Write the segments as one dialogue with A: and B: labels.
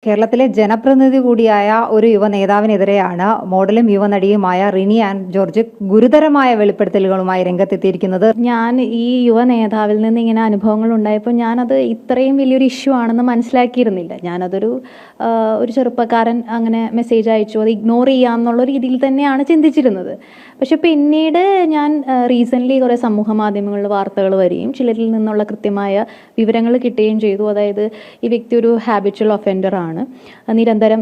A: കേരളത്തിലെ ജനപ്രതിനിധി കൂടിയായ ഒരു യുവ നേതാവിനെതിരെയാണ് മോഡലും യുവനടിയുമായ റിനി ആൻഡ് ജോർജ് ഗുരുതരമായ വെളിപ്പെടുത്തലുകളുമായി രംഗത്തെത്തിയിരിക്കുന്നത്.
B: ഞാൻ ഈ യുവ നേതാവിൽ നിന്ന് ഇങ്ങനെ അനുഭവങ്ങൾ ഉണ്ടായപ്പോൾ ഞാനത് ഇത്രയും വലിയൊരു ഇഷ്യൂ ആണെന്ന് മനസ്സിലാക്കിയിരുന്നില്ല. ഞാനതൊരു ചെറുപ്പക്കാരൻ അങ്ങനെ മെസ്സേജ് അയച്ചു, അത് ഇഗ്നോർ ചെയ്യാമെന്നുള്ള രീതിയിൽ തന്നെയാണ് ചിന്തിച്ചിരുന്നത്. പക്ഷെ പിന്നീട് ഞാൻ റീസെൻ്റ്ലി കുറേ സമൂഹ മാധ്യമങ്ങളിൽ വാർത്തകൾ വരികയും ചിലരിൽ നിന്നുള്ള കൃത്യമായ വിവരങ്ങൾ കിട്ടുകയും ചെയ്തു. അതായത് ഈ വ്യക്തി ഒരു ഹാബിച്വൽ ഒഫൻഡറാണ്, നിരന്തരം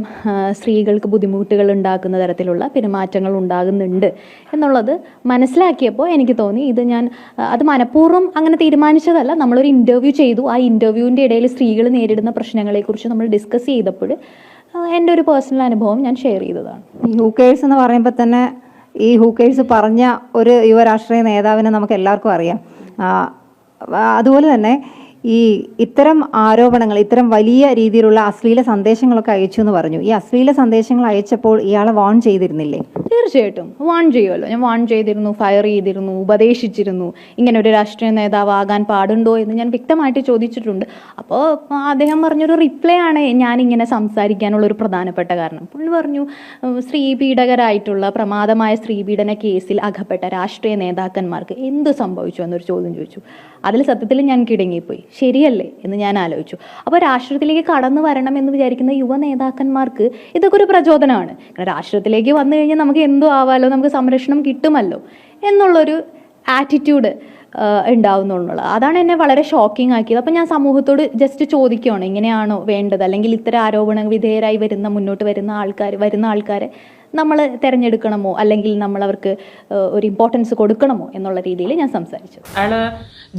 B: സ്ത്രീകൾക്ക് ബുദ്ധിമുട്ടുകൾ ഉണ്ടാക്കുന്ന തരത്തിലുള്ള പെരുമാറ്റങ്ങൾ ഉണ്ടാകുന്നുണ്ട് എന്നുള്ളത് മനസ്സിലാക്കിയപ്പോൾ എനിക്ക് തോന്നി അത് മനഃപൂർവ്വം അങ്ങനെ തീരുമാനിച്ചതല്ല. നമ്മളൊരു ഇൻ്റർവ്യൂ ചെയ്തു. ആ ഇൻ്റർവ്യൂവിൻ്റെ ഇടയിൽ സ്ത്രീകൾ നേരിടുന്ന പ്രശ്നങ്ങളെക്കുറിച്ച് നമ്മൾ ഡിസ്കസ് ചെയ്തപ്പോൾ എൻ്റെ ഒരു പേഴ്സണൽ അനുഭവം ഞാൻ ഷെയർ ചെയ്തതാണ്.
A: ഈ ഹൂക്കേഴ്സ് എന്ന് പറയുമ്പോൾ തന്നെ ഈ ഹൂക്കേഴ്സ് പറഞ്ഞ ഒരു യുവരാഷ്ട്രീയ നേതാവിനെ നമുക്ക് എല്ലാവർക്കും അറിയാം. അതുപോലെ തന്നെ ഇത്തരം ആരോപണങ്ങൾ, ഇത്തരം വലിയ രീതിയിലുള്ള അശ്ലീല സന്ദേശങ്ങളൊക്കെ അയച്ചു എന്ന് പറഞ്ഞു. ഈ അശ്ലീല സന്ദേശങ്ങൾ അയച്ചപ്പോൾ ഇയാളെ വാൺ ചെയ്തിരുന്നില്ലേ?
B: തീർച്ചയായിട്ടും വാൺ ചെയ്യുമല്ലോ. ഞാൻ വാൺ ചെയ്തിരുന്നു, ഫയർ ചെയ്തിരുന്നു, ഉപദേശിച്ചിരുന്നു. ഇങ്ങനെ ഒരു രാഷ്ട്രീയ നേതാവ് ആകാൻ പാടുണ്ടോ എന്ന് ഞാൻ വ്യക്തമായിട്ട് ചോദിച്ചിട്ടുണ്ട്. അപ്പോൾ അദ്ദേഹം പറഞ്ഞൊരു റിപ്ലൈ ആണ് ഞാനിങ്ങനെ സംസാരിക്കാനുള്ള ഒരു പ്രധാനപ്പെട്ട കാരണം. പുള്ളി പറഞ്ഞു, സ്ത്രീ പീഡകരായിട്ടുള്ള പ്രമാദമായ സ്ത്രീ പീഡന കേസിൽ അകപ്പെട്ട രാഷ്ട്രീയ നേതാക്കന്മാർക്ക് എന്ത് സംഭവിച്ചു എന്നൊരു ചോദ്യം ചോദിച്ചു. അതിൽ സത്യത്തിൽ ഞാൻ കിടങ്ങിപ്പോയി. ശരിയല്ലേ എന്ന് ഞാൻ ആലോചിച്ചു. അപ്പോൾ രാഷ്ട്രീയത്തിലേക്ക് കടന്നു വരണം എന്ന് വിചാരിക്കുന്ന യുവ നേതാക്കന്മാർക്ക് ഇതൊക്കെ ഒരു പ്രചോദനമാണ്. രാഷ്ട്രീയത്തിലേക്ക് വന്നു കഴിഞ്ഞാൽ നമുക്ക് എന്തോ ആവാലോ, നമുക്ക് സംരക്ഷണം കിട്ടുമല്ലോ എന്നുള്ളൊരു ആറ്റിറ്റ്യൂഡ് ഉണ്ടാവുന്നുള്ളത്. അതാണ് എന്നെ വളരെ ഷോക്കിംഗ് ആക്കിയത്. അപ്പം ഞാൻ സമൂഹത്തോട് ജസ്റ്റ് ചോദിക്കുകയാണ്, ഇങ്ങനെയാണോ വേണ്ടത്? അല്ലെങ്കിൽ ഇത്തരം ആരോപണ വിധേയരായി മുന്നോട്ട് വരുന്ന ആൾക്കാരെ നമ്മൾ തിരഞ്ഞെടുക്കണമോ, അല്ലെങ്കിൽ നമ്മൾ അവർക്ക് ഒരു ഇമ്പോർട്ടൻസ് കൊടുക്കണമോ എന്നുള്ള രീതിയിൽ ഞാൻ സംസാരിച്ചു.
C: അയാള്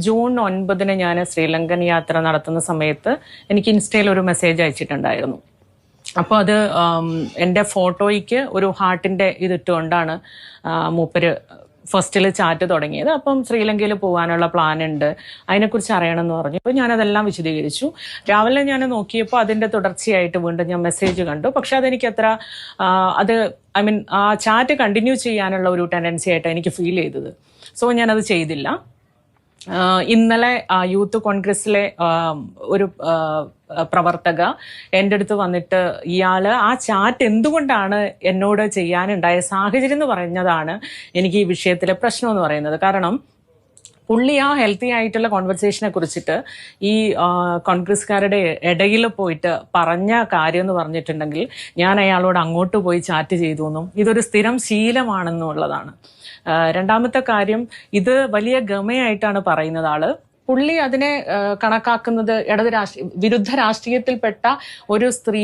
C: ജൂൺ 9 ഞാൻ ശ്രീലങ്കൻ യാത്ര നടത്തുന്ന സമയത്ത് എനിക്ക് ഇൻസ്റ്റയിൽ ഒരു മെസ്സേജ് അയച്ചിട്ടുണ്ടായിരുന്നു. അപ്പോൾ അത് എൻ്റെ ഫോട്ടോയ്ക്ക് ഒരു ഹാർട്ടിൻ്റെ ഇതിട്ടുകൊണ്ടാണ് മൂപ്പര് ഫസ്റ്റിൽ ചാറ്റ് തുടങ്ങിയത്. അപ്പം ശ്രീലങ്കയിൽ പോകാനുള്ള പ്ലാൻ ഉണ്ട്, അതിനെക്കുറിച്ച് അറിയണമെന്ന് പറഞ്ഞു. അപ്പോൾ ഞാനതെല്ലാം വിശദീകരിച്ചു. രാവിലെ ഞാൻ നോക്കിയപ്പോൾ അതിൻ്റെ തുടർച്ചയായിട്ട് വീണ്ടും ഞാൻ മെസ്സേജ് കണ്ടു. പക്ഷെ അതെനിക്ക് അത്ര ആ ചാറ്റ് കണ്ടിന്യൂ ചെയ്യാനുള്ള ഒരു ടെൻഡൻസി ആയിട്ട് എനിക്ക് ഫീൽ ചെയ്തത്. സോ ഞാനത് ചെയ്തില്ല. ഇന്നലെ യൂത്ത് കോൺഗ്രസിലെ ഒരു പ്രവർത്തക എൻ്റെ അടുത്ത് വന്നിട്ട് ഇയാള് ആ ചാറ്റ് എന്തുകൊണ്ടാണ് എന്നോട് ചെയ്യാനുണ്ടായ സാഹചര്യം എന്ന് പറഞ്ഞതാണ് എനിക്ക് ഈ വിഷയത്തിലെ പ്രശ്നം എന്ന് പറയുന്നത്. കാരണം പുള്ളി ആ ഹെൽത്തി ആയിട്ടുള്ള കോൺവെർസേഷനെ കുറിച്ചിട്ട് ഈ കോൺഗ്രസ്സുകാരുടെ ഇടയിൽ പോയിട്ട് പറഞ്ഞ കാര്യം എന്ന് പറഞ്ഞിട്ടുണ്ടെങ്കിൽ ഞാൻ അയാളോട് അങ്ങോട്ട് പോയി ചാറ്റ് ചെയ്തു എന്നും ഇതൊരു സ്ഥിരം ശീലമാണെന്നുള്ളതാണ്. രണ്ടാമത്തെ കാര്യം, ഇത് വലിയ ഗമയായിട്ടാണ് പറയുന്നത് ആള്. പുള്ളി അതിനെ കണക്കാക്കുന്നത് വിരുദ്ധ രാഷ്ട്രീയത്തിൽപ്പെട്ട ഒരു സ്ത്രീ